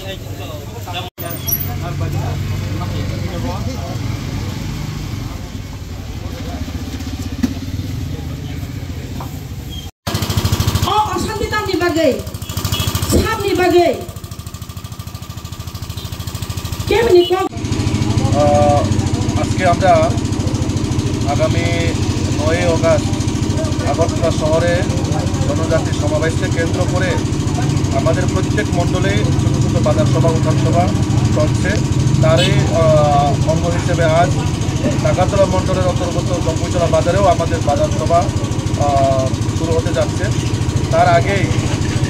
আজকে আমরা আগামী 9 অগাস্ট আগরতলা শহরে জনজাতি সমাবেশকে কেন্দ্র করে আমাদের প্রত্যেক মণ্ডলে ছোট ছোট বাজার সভা উঠান সভা চলছে। তারই অঙ্গ হিসেবে আজ টাকাতলা মণ্ডলের অন্তর্গত জম্পুইতলা বাজারেও আমাদের বাজার সভা শুরু হতে যাচ্ছে। তার আগেই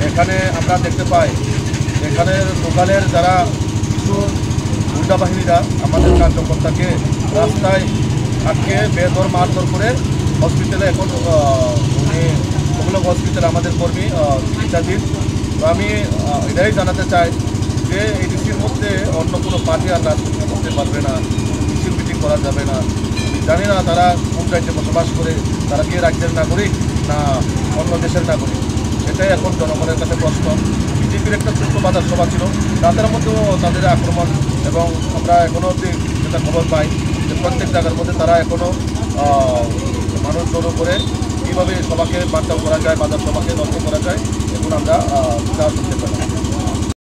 এখানে আমরা দেখতে পাই এখানে লোকালের যারা কিছু গুন্ডা বাহিনীরা আমাদের কার্যকর্তাকে রাস্তায় আটকে বেদর মারধর করে হসপিটালে এখন উনি ওগুলো হসপিটালে আমাদের কর্মী চিকিৎসাধীন। তো আমি এটাই জানাতে চাই যে এই ডিসির মধ্যে অন্য কোনো পার্টি আর রাজনীতি করতে পারবে না, মিছিল মিটিং করা যাবে না। আমি জানি না তারা কোন রাজ্যে বসবাস করে, তারা কি রাজ্যের নাগরিক না অন্য দেশের নাগরিক, এটাই এখন জনগণের কাছে প্রশ্ন। বিজেপির একটা ছোট্ট বাজার সভা ছিল, তাদের মধ্যেও তাদের আক্রমণ, এবং আমরা এখনও অবধি যেটা খবর পাই যে প্রত্যেক জায়গার মধ্যে তারা এখনও মানুষ জড়ো করে কীভাবে সভাকে বার্তাও করা যায়, বাজার সভাকে নষ্ট করা যায়, এখন আমরা তা শুনতে পেলাম।